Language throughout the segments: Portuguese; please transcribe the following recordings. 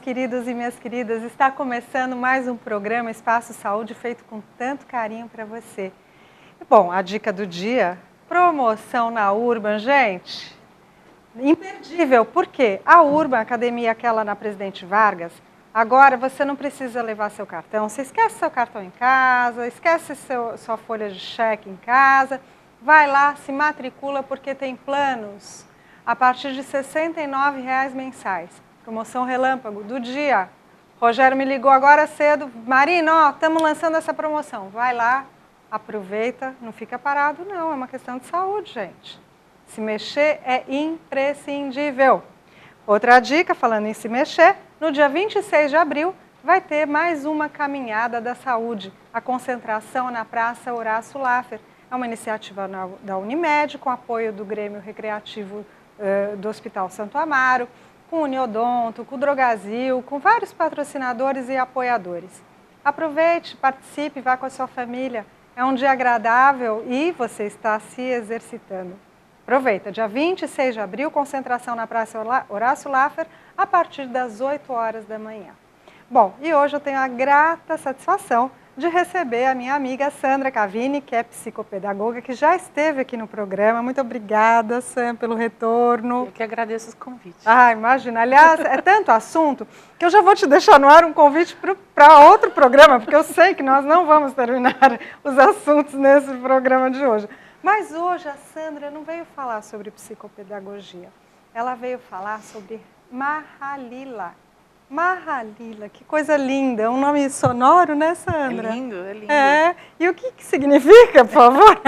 queridos e minhas queridas, está começando mais um programa Espaço Saúde feito com tanto carinho para você. Bom, a dica do dia, promoção na Urban, gente, imperdível, por quê? A Urban, a academia aquela na Presidente Vargas, agora você não precisa levar seu cartão, você esquece seu cartão em casa, esquece sua folha de cheque em casa, vai lá, se matricula porque tem planos a partir de R$ 69,00 mensais. Promoção relâmpago do dia. Rogério me ligou agora cedo. Marina, ó, estamos lançando essa promoção. Vai lá, aproveita, não fica parado não, é uma questão de saúde, gente. Se mexer é imprescindível. Outra dica, falando em se mexer, no dia 26 de abril vai ter mais uma caminhada da saúde. A concentração na Praça Horácio Laffer. É uma iniciativa da Unimed, com apoio do Grêmio Recreativo do Hospital Santo Amaro, com o Uniodonto, com o Drogazil, com vários patrocinadores e apoiadores. Aproveite, participe, vá com a sua família. É um dia agradável e você está se exercitando. Aproveita, dia 26 de abril, concentração na Praça Horácio Laffer, a partir das 8 horas da manhã. Bom, e hoje eu tenho a grata satisfação de receber a minha amiga Sandra Cavini, que é psicopedagoga, que já esteve aqui no programa. Muito obrigada, Sam, pelo retorno. Eu que agradeço os convites. Ah, imagina. Aliás, é tanto assunto que eu já vou te deixar no ar um convite para outro programa, porque eu sei que nós não vamos terminar os assuntos nesse programa de hoje. Mas hoje a Sandra não veio falar sobre psicopedagogia. Ela veio falar sobre Mahalila. Mahalila, que coisa linda, é um nome sonoro, né, Sandra? É lindo, é lindo. É, e o que significa, por favor?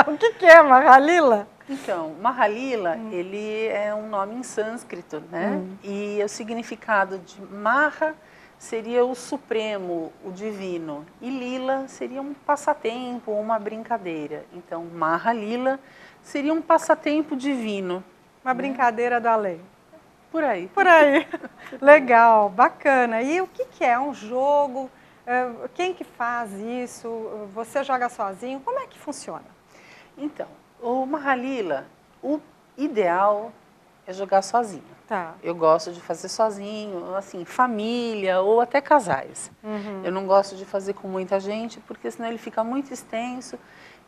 O que é Mahalila? Então, Mahalila, ele é um nome em sânscrito, né? E o significado de Maha seria o supremo, o divino, e Lila seria um passatempo, uma brincadeira. Então, Mahalila seria um passatempo divino. Uma brincadeira do além. Por aí. Por aí. Legal, bacana. E o que é um jogo? Quem que faz isso? Você joga sozinho? Como é que funciona? Então, o Mahalila, o ideal é jogar sozinho. Tá. Eu gosto de fazer sozinho, assim, família ou até casais. Eu não gosto de fazer com muita gente, porque senão ele fica muito extenso.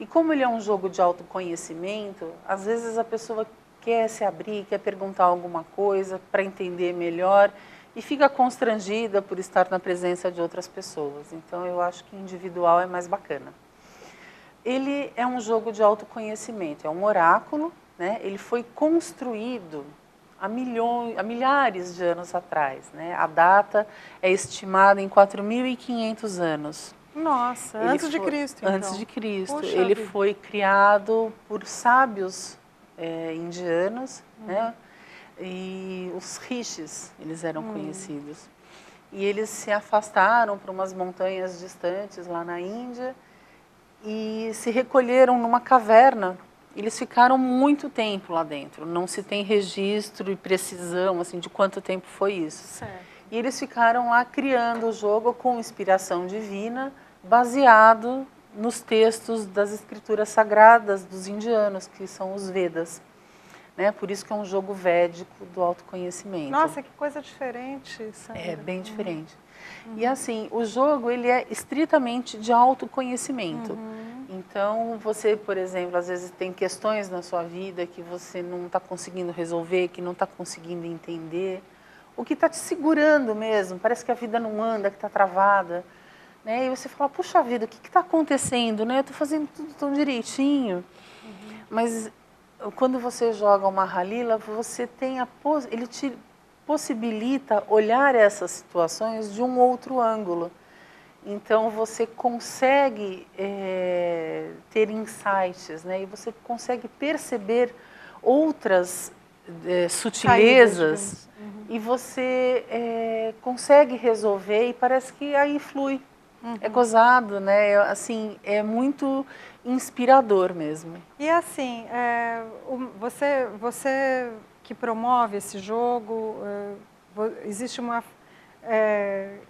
E como ele é um jogo de autoconhecimento, às vezes a pessoa quer se abrir, quer perguntar alguma coisa para entender melhor e fica constrangida por estar na presença de outras pessoas. Então, eu acho que individual é mais bacana. Ele é um jogo de autoconhecimento, é um oráculo, né? Ele foi construído há milhares de anos atrás, né? A data é estimada em 4.500 anos. Nossa, antes de Cristo, então. Antes de Cristo. Puxa ele vida. foi criado por sábios indianos, né? E os rishis, eles eram conhecidos. E eles se afastaram para umas montanhas distantes lá na Índia e se recolheram numa caverna. Eles ficaram muito tempo lá dentro, não se tem registro e precisão assim, de quanto tempo foi isso. Certo. E eles ficaram lá criando o jogo com inspiração divina, baseado nos textos das escrituras sagradas dos indianos, que são os Vedas. Né? Por isso que é um jogo védico do autoconhecimento. Nossa, que coisa diferente, Sandra. É bem diferente. E assim, o jogo ele é estritamente de autoconhecimento. Então, você, por exemplo, às vezes tem questões na sua vida que você não está conseguindo resolver, que não está conseguindo entender, o que está te segurando mesmo, parece que a vida não anda, que está travada. Né? E você fala, puxa vida, o que está acontecendo? Né? Eu estou fazendo tudo tão direitinho. Mas quando você joga uma Mahalila, você tem ele te possibilita olhar essas situações de um outro ângulo. Então, você consegue ter insights, né? E você consegue perceber outras sutilezas e você consegue resolver e parece que aí flui. É gozado, né? Assim, é muito inspirador mesmo. E assim, você que promove esse jogo, existe uma...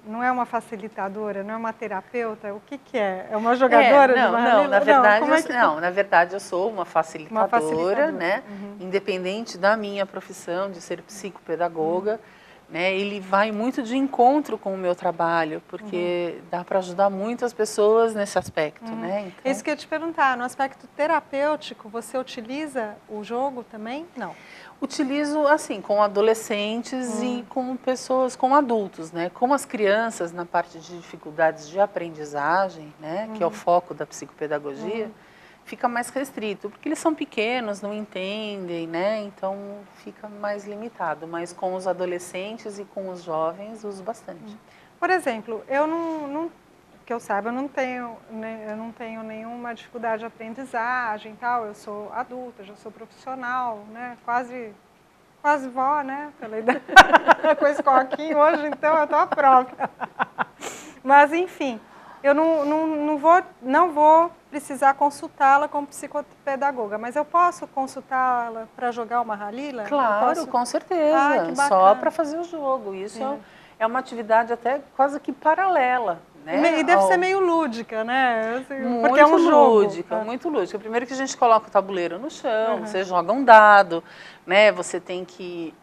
não é uma facilitadora, não é uma terapeuta, o que é? É uma jogadora de Mahalila? Na verdade eu sou uma facilitadora, né? Independente da minha profissão de ser psicopedagoga, né? Ele vai muito de encontro com o meu trabalho, porque dá para ajudar muitas pessoas nesse aspecto, né? Então, Isso que eu ia te perguntar, no aspecto terapêutico, você utiliza o jogo também? Não. utilizo assim com adolescentes e com pessoas, com adultos, né? Com as crianças na parte de dificuldades de aprendizagem, né? Que é o foco da psicopedagogia. Fica mais restrito, porque eles são pequenos, não entendem, né? Então fica mais limitado. Mas com os adolescentes e com os jovens, uso bastante. Por exemplo, que eu saiba, eu não tenho nenhuma dificuldade de aprendizagem e tal. Eu sou adulta, já sou profissional, né? Quase vó, né? Pela idade, com esse coquinho hoje, então eu tô a prova. Mas enfim, eu não vou precisar consultá-la como psicopedagoga, mas eu posso consultá-la para jogar uma Halila? Claro, com certeza. Ai, que Só bacana. para fazer o jogo. Isso é uma atividade até quase que paralela, né? E deve ser meio lúdica, né? Assim, Muito porque é um jogo. lúdica, muito lúdica. Primeiro que a gente coloca o tabuleiro no chão, você joga um dado, né? Você tem que...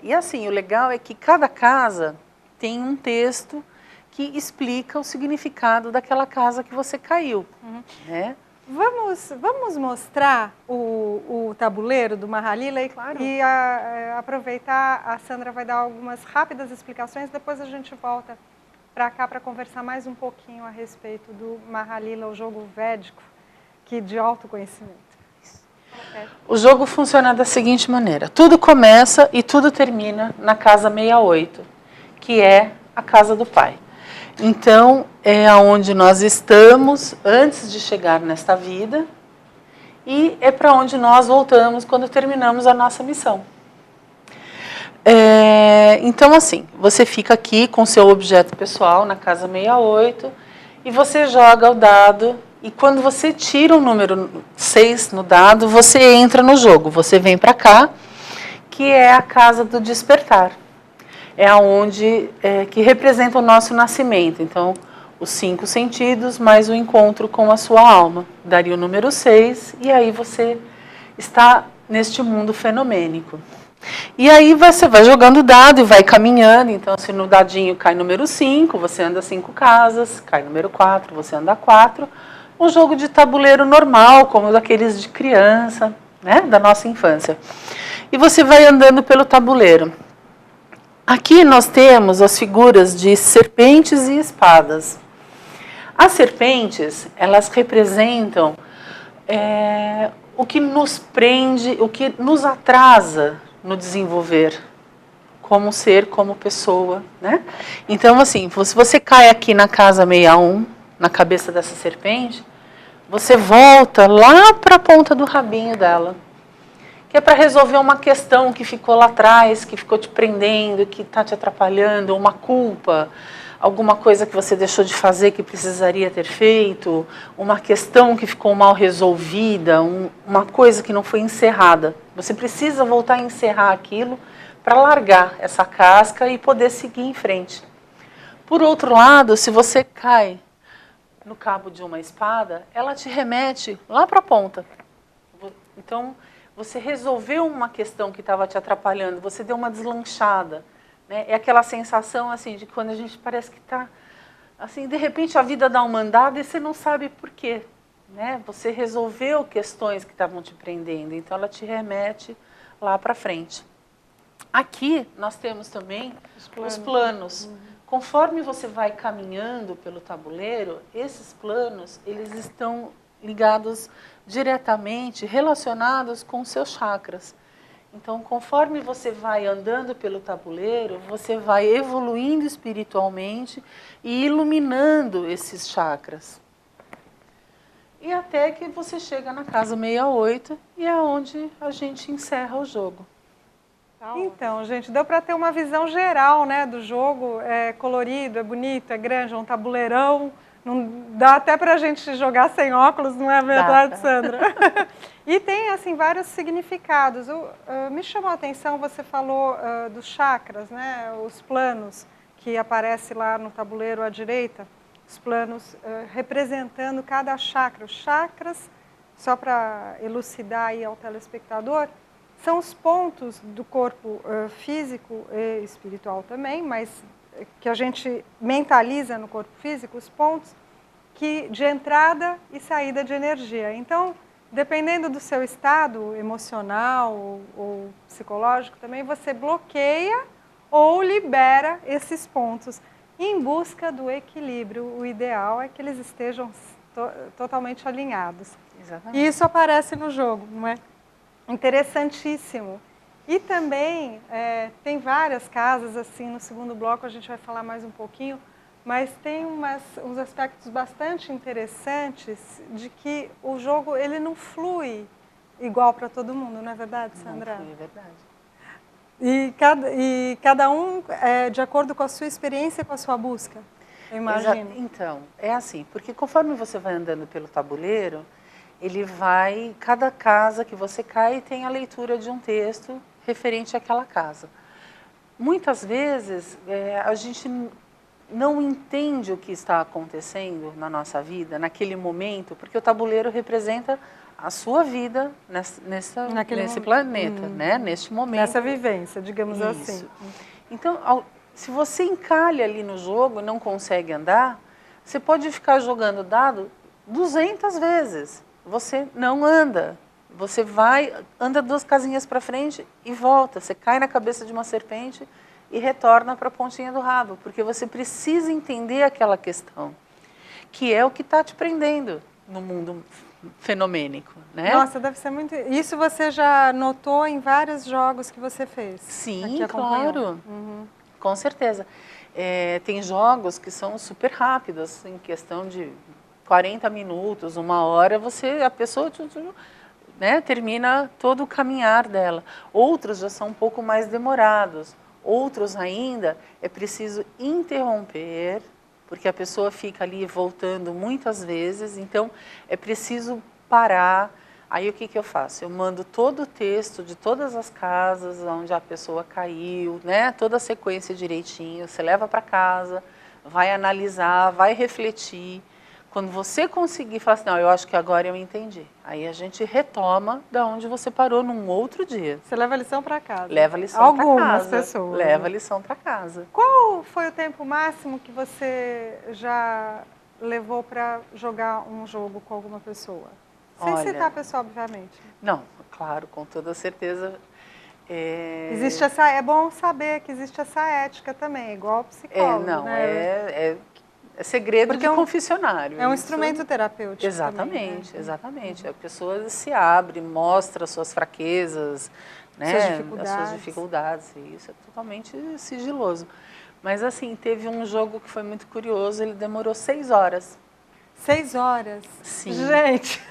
E assim, o legal é que cada casa tem um texto que explica o significado daquela casa que você caiu, né? Vamos mostrar o tabuleiro do Mahalila e aproveitar, a Sandra vai dar algumas rápidas explicações, depois a gente volta para cá para conversar mais um pouquinho a respeito do Mahalila, o jogo védico, que de autoconhecimento. O jogo funciona da seguinte maneira: tudo começa e tudo termina na casa 68, que é a casa do pai. Então, é onde nós estamos antes de chegar nesta vida e é para onde nós voltamos quando terminamos a nossa missão. Então, assim, você fica aqui com seu objeto pessoal na casa 68 e você joga o dado e quando você tira o número 6 no dado, você entra no jogo. Você vem para cá, que é a casa do despertar. É aonde que representa o nosso nascimento. Então, os 5 sentidos mais o encontro com a sua alma. Daria o número 6 e aí você está neste mundo fenomênico. E aí você vai jogando o dado e vai caminhando. Então, se no dadinho cai número 5, você anda 5 casas. Cai número 4, você anda 4. Um jogo de tabuleiro normal, como daqueles de criança, né, da nossa infância. E você vai andando pelo tabuleiro. Aqui nós temos as figuras de serpentes e espadas. As serpentes, elas representam o que nos prende, o que nos atrasa no desenvolver como ser, como pessoa, né? Então, assim, se você cai aqui na casa 61, na cabeça dessa serpente, você volta lá para a ponta do rabinho dela, que é para resolver uma questão que ficou lá atrás, que ficou te prendendo, que está te atrapalhando, uma culpa, alguma coisa que você deixou de fazer que precisaria ter feito, uma questão que ficou mal resolvida, uma coisa que não foi encerrada. Você precisa voltar a encerrar aquilo para largar essa casca e poder seguir em frente. Por outro lado, se você cai no cabo de uma espada, ela te remete lá para a ponta. Então, você resolveu uma questão que estava te atrapalhando, você deu uma deslanchada, né? É aquela sensação assim de quando a gente parece que está assim, de repente a vida dá uma andada e você não sabe por quê, né? Você resolveu questões que estavam te prendendo, então ela te remete lá para frente. Aqui nós temos também os planos. Conforme você vai caminhando pelo tabuleiro, esses planos, eles estão ligados diretamente, relacionados com os seus chakras. Então, conforme você vai andando pelo tabuleiro, você vai evoluindo espiritualmente e iluminando esses chakras. E até que você chega na casa 68 e é onde a gente encerra o jogo. Então, gente, deu para ter uma visão geral, né, do jogo. É colorido, é bonito, é grande, é um tabuleirão. Não dá até para a gente jogar sem óculos, não é verdade, Sandra? E tem, assim, vários significados. Me chamou a atenção, você falou dos chakras, né, os planos que aparecem lá no tabuleiro à direita, os planos representando cada chakra. Os chakras, só para elucidar aí ao telespectador, são os pontos do corpo físico e espiritual também, mas que a gente mentaliza no corpo físico, os pontos de entrada e saída de energia. Então, dependendo do seu estado emocional ou psicológico também, você bloqueia ou libera esses pontos em busca do equilíbrio. O ideal é que eles estejam totalmente alinhados. Exatamente. E isso aparece no jogo, não é? Interessantíssimo. E também tem várias casas, assim, no segundo bloco a gente vai falar mais um pouquinho, mas tem uns aspectos bastante interessantes de que o jogo ele não flui igual para todo mundo, não é verdade, Sandra? Não flui, é verdade. E cada um de acordo com a sua experiência e com a sua busca, eu imagino. Então, é assim, porque conforme você vai andando pelo tabuleiro, cada casa que você cai tem a leitura de um texto referente àquela casa. Muitas vezes a gente não entende o que está acontecendo na nossa vida, naquele momento, porque o tabuleiro representa a sua vida nesse planeta, né? Neste momento. Nessa vivência, digamos assim. Então, se você encalha ali no jogo e não consegue andar, você pode ficar jogando dado 200 vezes. Você não anda. Você anda 2 casinhas para frente e volta. Você cai na cabeça de uma serpente e retorna para a pontinha do rabo, porque você precisa entender aquela questão, que é o que está te prendendo no mundo fenomênico, né? Nossa, deve ser muito... Isso você já notou em vários jogos que você fez? Sim, claro. Com certeza. Tem jogos que são super rápidos, em questão de 40 minutos, 1 hora, a pessoa né, termina todo o caminhar dela. Outros já são um pouco mais demorados. Outros ainda é preciso interromper, porque a pessoa fica ali voltando muitas vezes, então é preciso parar. Aí o que eu faço? Eu mando todo o texto de todas as casas onde a pessoa caiu, né? Toda a sequência direitinho, você leva para casa, vai analisar, vai refletir. Quando você conseguir falar assim, não, eu acho que agora eu entendi. Aí a gente retoma da onde você parou num outro dia. Você leva a lição para casa? Leva a lição para casa. Algumas pessoas. Leva a lição para casa. Qual foi o tempo máximo que você já levou para jogar um jogo com alguma pessoa? Sem citar a pessoa, obviamente. Não, claro, com toda certeza. Existe é bom saber que existe essa ética também, igual psicólogo. É segredo de confessionário. É um instrumento terapêutico. Exatamente, também, né? Exatamente. A pessoa se abre, mostra suas fraquezas, né? Suas dificuldades. E isso é totalmente sigiloso. Mas assim, teve um jogo que foi muito curioso, ele demorou 6 horas. 6 horas? Sim. Gente,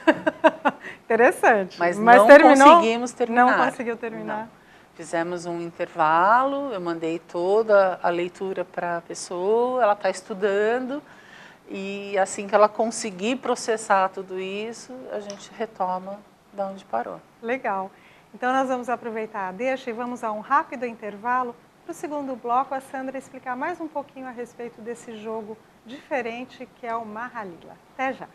interessante. Mas não conseguimos terminar. Não conseguiu terminar. Não. Fizemos um intervalo, eu mandei toda a leitura para a pessoa, ela está estudando e assim que ela conseguir processar tudo isso, a gente retoma de onde parou. Legal. Então nós vamos aproveitar a deixa e vamos a um rápido intervalo para o segundo bloco, a Sandra explicar mais um pouquinho a respeito desse jogo diferente que é o Mahalila. Até já.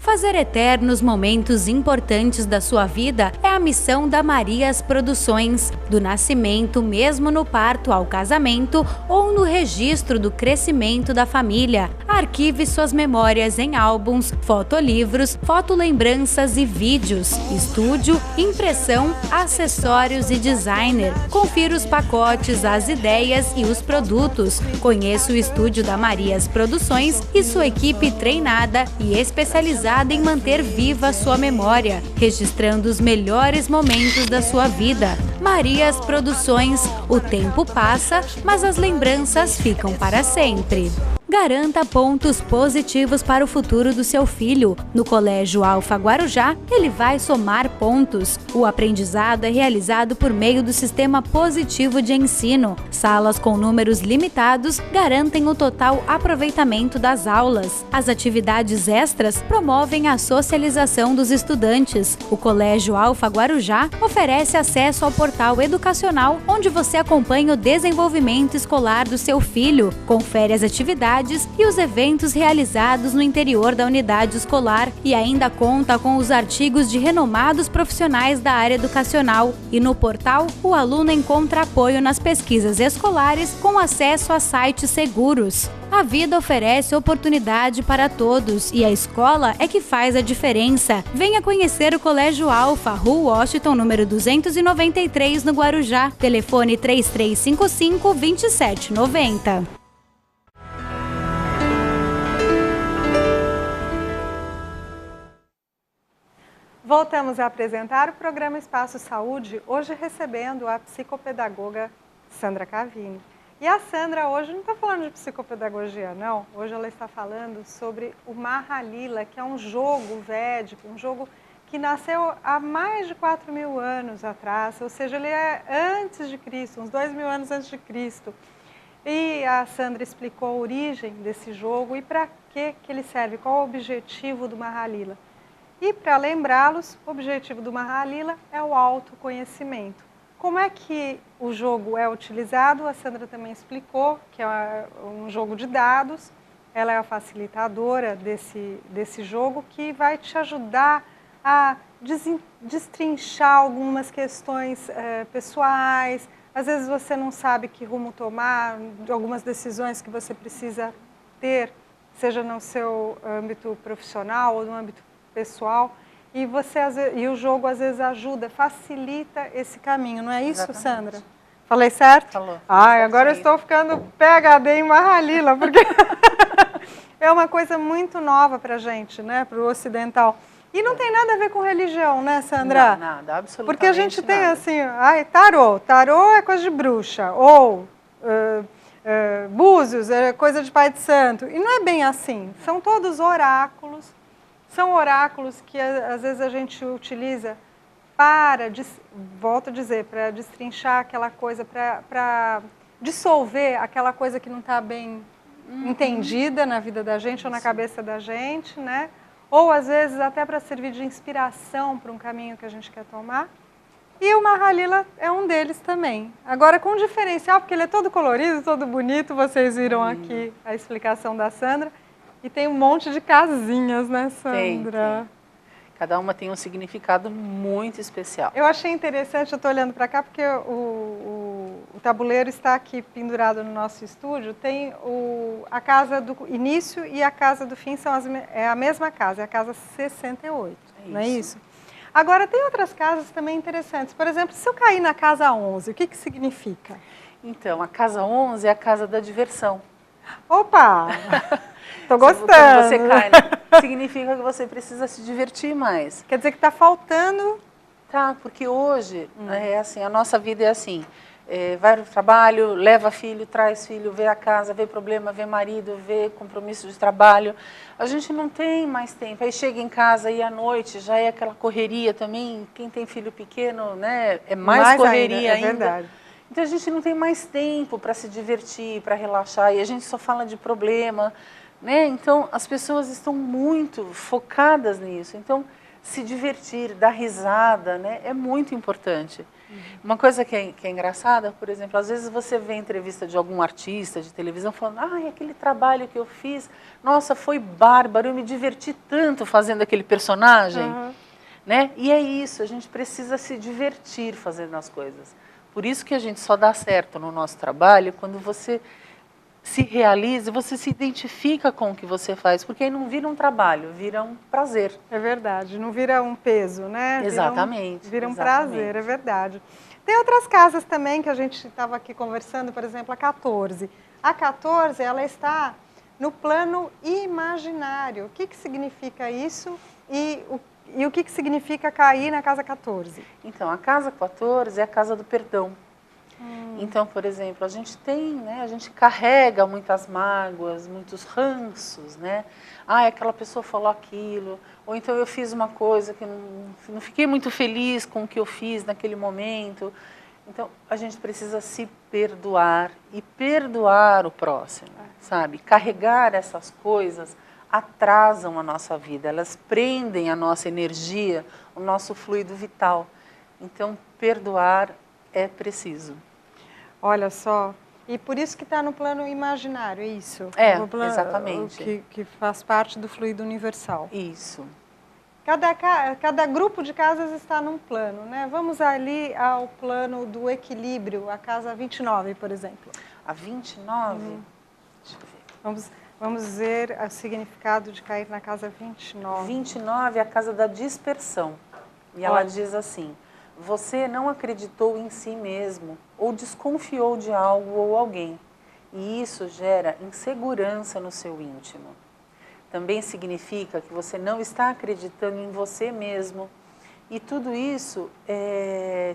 Fazer eternos momentos importantes da sua vida é a missão da Marias Produções. Do nascimento, mesmo no parto ao casamento ou no registro do crescimento da família. Arquive suas memórias em álbuns, fotolivros, fotolembranças e vídeos. Estúdio, impressão, acessórios e designer. Confira os pacotes, as ideias e os produtos. Conheça o estúdio da Marias Produções e sua equipe treinada e especializada em manter viva sua memória, registrando os melhores momentos da sua vida. Marias Produções, o tempo passa, mas as lembranças ficam para sempre. Garanta pontos positivos para o futuro do seu filho. No Colégio Alfa Guarujá, ele vai somar pontos. O aprendizado é realizado por meio do sistema positivo de ensino. Salas com números limitados garantem o total aproveitamento das aulas. As atividades extras promovem a socialização dos estudantes. O Colégio Alfa Guarujá oferece acesso ao portal educacional, onde você acompanha o desenvolvimento escolar do seu filho, confere as atividades atividades e os eventos realizados no interior da unidade escolar e ainda conta com os artigos de renomados profissionais da área educacional. E no portal, o aluno encontra apoio nas pesquisas escolares com acesso a sites seguros. A vida oferece oportunidade para todos e a escola é que faz a diferença. Venha conhecer o Colégio Alfa, Rua Washington, número 293, no Guarujá. Telefone 3355-2790. Voltamos a apresentar o programa Espaço Saúde, hoje recebendo a psicopedagoga Sandra Cavini. E a Sandra hoje não está falando de psicopedagogia, não. Hoje ela está falando sobre o Mahalila, que é um jogo védico, um jogo que nasceu há mais de 4.000 anos atrás, ou seja, ele é antes de Cristo, uns 2.000 anos antes de Cristo. E a Sandra explicou a origem desse jogo e para que ele serve, qual o objetivo do Mahalila. E para lembrá-los, o objetivo do Mahalila é o autoconhecimento. Como é que o jogo é utilizado? A Sandra também explicou que é um jogo de dados, ela é a facilitadora desse jogo que vai te ajudar a destrinchar algumas questões pessoais. Às vezes você não sabe que rumo tomar, algumas decisões que você precisa ter, seja no seu âmbito profissional ou no âmbito pessoal. E o jogo às vezes ajuda, facilita esse caminho, não é isso, exatamente, Sandra? Falei certo? Falou. Agora eu estou ficando PhD em Mahalila, porque é uma coisa muito nova para a gente, né, para o ocidental. E não tem nada a ver com religião, né, Sandra? Não, nada, absolutamente. Porque a gente tem nada. assim, tarô é coisa de bruxa, ou búzios é coisa de pai de santo. E não é bem assim, são todos oráculos. São oráculos que às vezes a gente utiliza para, volto a dizer, para destrinchar aquela coisa, para dissolver aquela coisa que não está bem entendida na vida da gente ou na cabeça da gente, né? Ou às vezes até para servir de inspiração para um caminho que a gente quer tomar. E o Mahalila é um deles também. Agora com um diferencial, porque ele é todo colorido, todo bonito, vocês viram aqui a explicação da Sandra. E tem um monte de casinhas, né, Sandra? Tem. Cada uma tem um significado muito especial. Eu achei interessante, eu estou olhando para cá, porque o tabuleiro está aqui pendurado no nosso estúdio. Tem a casa do início e a casa do fim, é a mesma casa, é a casa 68, não é isso? Agora, tem outras casas também interessantes. Por exemplo, se eu cair na casa 11, o que significa? Então, a casa 11 é a casa da diversão. Opa! Tô gostando. Quando você cai, né? Significa que você precisa se divertir mais. Quer dizer que está faltando... Tá, porque hoje é assim, a nossa vida é assim, vai para o trabalho, leva filho, traz filho, vê a casa, vê problema, vê marido, vê compromisso de trabalho. A gente não tem mais tempo. Aí chega em casa e à noite já é aquela correria também. Quem tem filho pequeno, né, é mais correria ainda. É verdade. Então a gente não tem mais tempo para se divertir, para relaxar, e a gente só fala de problema, né? Então as pessoas estão muito focadas nisso. Então se divertir, dar risada, né, é muito importante. Uma coisa que é engraçada, por exemplo, às vezes você vê entrevista de algum artista de televisão falando, aquele trabalho que eu fiz, nossa, foi bárbaro, eu me diverti tanto fazendo aquele personagem, né? E é isso, a gente precisa se divertir fazendo as coisas. Por isso que a gente só dá certo no nosso trabalho quando você se realiza, você se identifica com o que você faz, porque aí não vira um trabalho, vira um prazer. É verdade, não vira um peso, né? Exatamente. Vira um prazer, é verdade. Tem outras casas também que a gente estava aqui conversando, por exemplo, a 14. A 14, ela está no plano imaginário. O que significa isso e o que significa cair na casa 14? Então, a casa 14 é a casa do perdão. Então, por exemplo, a gente tem, né, a gente carrega muitas mágoas, muitos ranços, né? Aquela pessoa falou aquilo, ou então eu fiz uma coisa que não fiquei muito feliz com o que eu fiz naquele momento. Então, a gente precisa se perdoar e perdoar o próximo, sabe? Carregar essas coisas atrasam a nossa vida, elas prendem a nossa energia, o nosso fluido vital. Então, perdoar é preciso. Olha só, E por isso que está no plano imaginário, é isso? Exatamente. Que faz parte do fluido universal. Isso. Cada grupo de casas está num plano, né? Vamos ali ao plano do equilíbrio, a casa 29, por exemplo. A 29? Deixa eu ver. Vamos ver o significado de cair na casa 29. 29 é a casa da dispersão. E ela diz assim: você não acreditou em si mesmo ou desconfiou de algo ou alguém. E isso gera insegurança no seu íntimo. Também significa que você não está acreditando em você mesmo. E tudo isso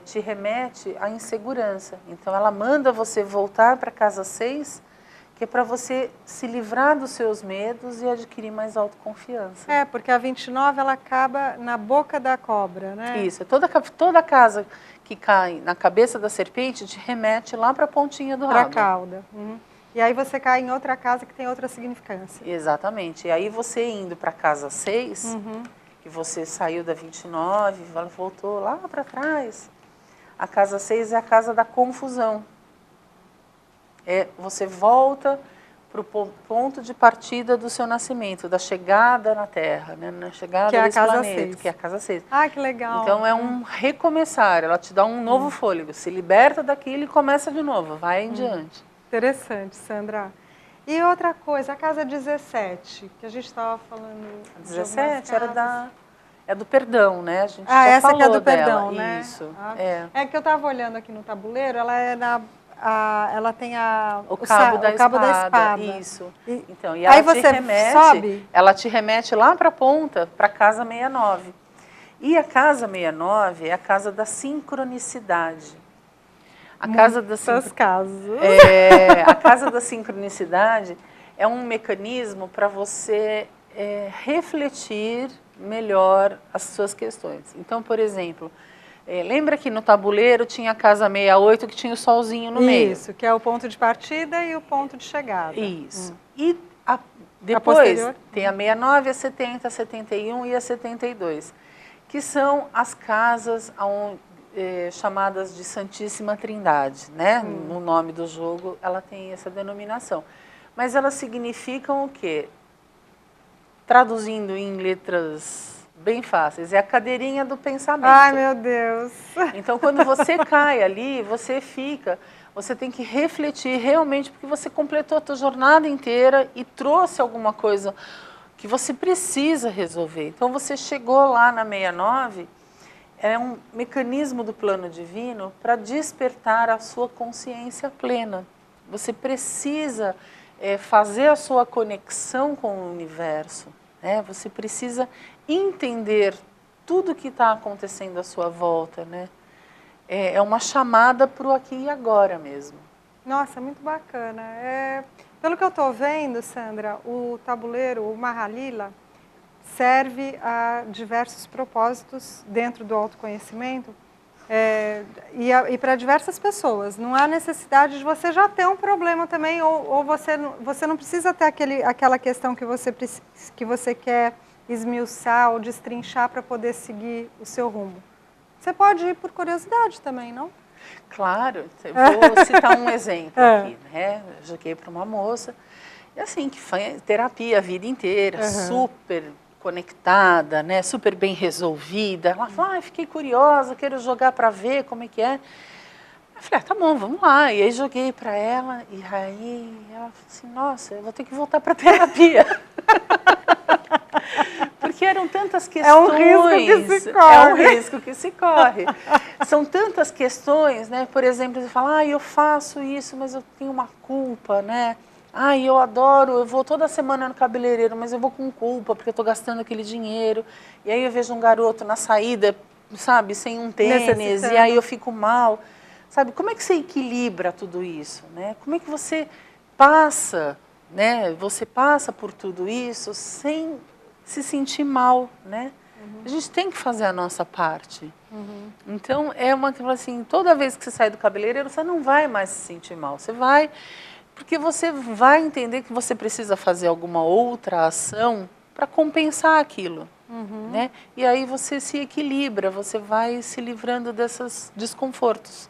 te remete à insegurança. Então ela manda você voltar para a casa 6, que é para você se livrar dos seus medos e adquirir mais autoconfiança. Porque a 29 ela acaba na boca da cobra, né? Isso, toda casa que cai na cabeça da serpente te remete lá para a pontinha do rabo. Para a cauda. E aí você cai em outra casa que tem outra significância. Exatamente. E aí você indo para a casa 6, que você saiu da 29, voltou lá para trás, a casa 6 é a casa da confusão. Você volta para o ponto de partida do seu nascimento, da chegada na Terra, né? Na chegada desse planeta, que é a casa 6. Ah, que legal. Então é um recomeçar, ela te dá um novo fôlego, se liberta daquilo e começa de novo, vai em diante. Interessante, Sandra. E outra coisa, a casa 17, que a gente estava falando. A 17 é do perdão, né? A gente essa falou que é do dela. perdão, né? Isso. É que eu estava olhando aqui no tabuleiro, ela ela tem o cabo da espada. Isso. Então, e ela aí você sobe? Ela te remete lá para a ponta, para a casa 69. E a casa 69 é a casa da sincronicidade. A casa da sincronicidade é um mecanismo para você refletir melhor as suas questões. Então, por exemplo, lembra que no tabuleiro tinha a casa 68 que tinha o solzinho no meio? Isso, que é o ponto de partida e o ponto de chegada. Isso. E depois tem a 69, a 70, a 71 e a 72, que são as casas chamadas de Santíssima Trindade, né? No nome do jogo ela tem essa denominação. Mas elas significam o quê? Traduzindo em letras bem fáceis, é a cadeirinha do pensamento. Ai, meu Deus! Então, quando você cai ali, você tem que refletir realmente, porque você completou a tua jornada inteira e trouxe alguma coisa que você precisa resolver. Então, você chegou lá na 69, é um mecanismo do plano divino para despertar a sua consciência plena. Você precisa fazer a sua conexão com o universo, né? Você precisa entender tudo que está acontecendo à sua volta, né? É uma chamada para o aqui e agora mesmo. Nossa, muito bacana. Pelo que eu estou vendo, Sandra, o tabuleiro, o Mahalila, serve a diversos propósitos dentro do autoconhecimento e para diversas pessoas. Não há necessidade de você já ter um problema também, ou você não precisa ter aquela questão que você quer esmiuçar ou destrinchar para poder seguir o seu rumo. Você pode ir por curiosidade também, não? Claro, eu vou citar um exemplo aqui, né? Eu joguei para uma moça, e assim, que foi terapia a vida inteira, super conectada, né? Super bem resolvida. Ela falou, fiquei curiosa, quero jogar para ver como é que é. Eu falei, tá bom, vamos lá. E aí joguei para ela, e aí ela falou assim, nossa, eu vou ter que voltar para terapia. Porque eram tantas questões. É um risco que se corre. É um risco que se corre. São tantas questões, né? Por exemplo, você fala, eu faço isso, mas eu tenho uma culpa, né? Eu adoro, eu vou toda semana no cabeleireiro, mas eu vou com culpa, porque eu estou gastando aquele dinheiro. E aí eu vejo um garoto na saída, sabe, sem um tênis, e aí eu fico mal. Sabe, como é que você equilibra tudo isso, né? Como é que você passa, né? Você passa por tudo isso sem se sentir mal, né? A gente tem que fazer a nossa parte. Então, assim, toda vez que você sai do cabeleireiro, você não vai mais se sentir mal. Você vai, porque você vai entender que você precisa fazer alguma outra ação para compensar aquilo, né? E aí você se equilibra, você vai se livrando desses desconfortos.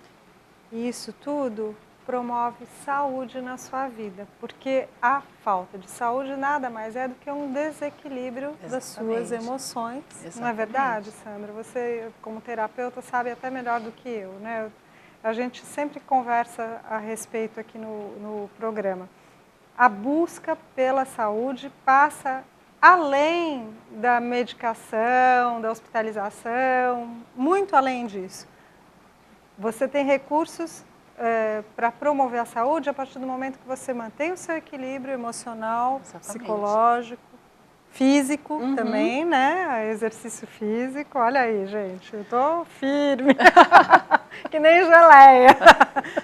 Isso tudo promove saúde na sua vida, porque a falta de saúde nada mais é do que um desequilíbrio das suas emoções. Exatamente. Não é verdade, Sandra? Você, como terapeuta, sabe até melhor do que eu, né? A gente sempre conversa a respeito aqui no programa. A busca pela saúde passa além da medicação, da hospitalização, muito além disso. Você tem recursos para promover a saúde a partir do momento que você mantém o seu equilíbrio emocional, psicológico, físico também, né? Exercício físico. Olha aí, gente, eu tô firme, que nem geleia.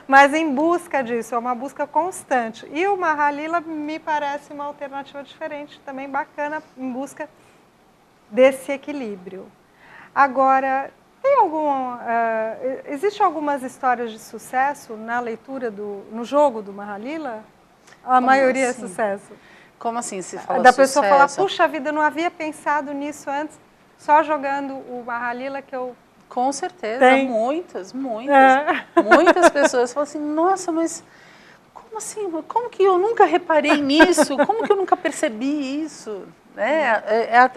Mas em busca disso, é uma busca constante. E o Mahalila me parece uma alternativa diferente, também bacana, em busca desse equilíbrio. Agora, existe algumas histórias de sucesso na leitura no jogo do Mahalila? A maioria assim? É sucesso. Como assim se fala Da sucesso? pessoa falar, puxa vida, eu não havia pensado nisso antes, só jogando o Mahalila que eu... Com certeza, Tem. muitas pessoas falam assim, nossa, mas como assim? Como que eu nunca reparei nisso? Como que eu nunca percebi isso? Né?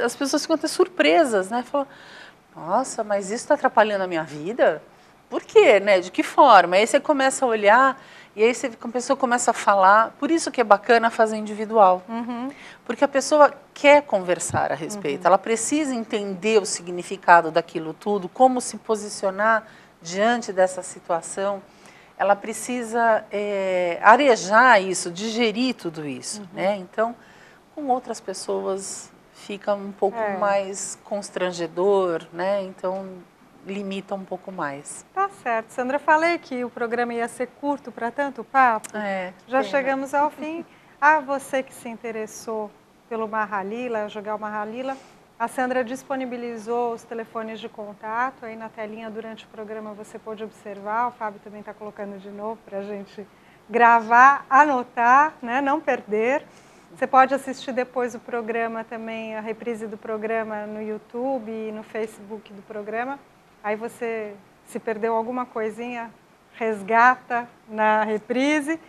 As pessoas ficam até surpresas, né? Falam, nossa, mas isso está atrapalhando a minha vida? Por quê? Né? De que forma? Aí você começa a olhar e aí a pessoa começa a falar. Por isso que é bacana fazer individual. Porque a pessoa quer conversar a respeito. Ela precisa entender o significado daquilo tudo, como se posicionar diante dessa situação. Ela precisa arejar isso, digerir tudo isso. Né? Então, com outras pessoas fica um pouco mais constrangedor, né? Então limita um pouco mais. Tá certo. Sandra, falei que o programa ia ser curto para tanto papo. Já chegamos ao fim. A você que se interessou pelo Mahalila, jogar o Mahalila, a Sandra disponibilizou os telefones de contato. Aí na telinha durante o programa você pode observar. O Fábio também está colocando de novo para a gente gravar, anotar, né? Não perder. Você pode assistir depois o programa também, a reprise do programa no YouTube e no Facebook do programa. Aí você, se perdeu alguma coisinha, resgata na reprise.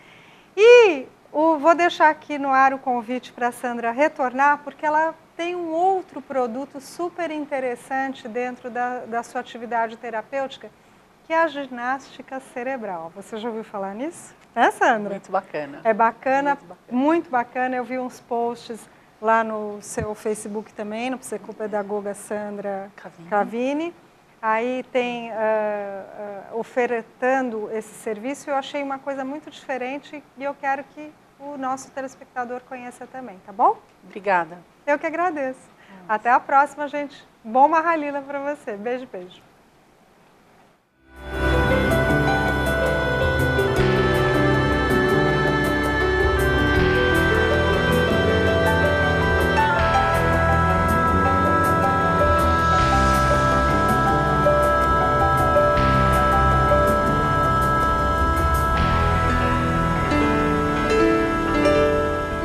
E vou deixar aqui no ar o convite para a Sandra retornar, porque ela tem um outro produto super interessante dentro da sua atividade terapêutica, que é a ginástica cerebral. Você já ouviu falar nisso? É, Sandra? Muito bacana. É bacana, muito bacana. Eu vi uns posts lá no seu Facebook também, no psicopedagoga Sandra Cavini. Aí tem ofertando esse serviço. Eu achei uma coisa muito diferente e eu quero que o nosso telespectador conheça também, tá bom? Obrigada. Eu que agradeço. Até a próxima, gente. Bom Mahalila para você. Beijo, beijo.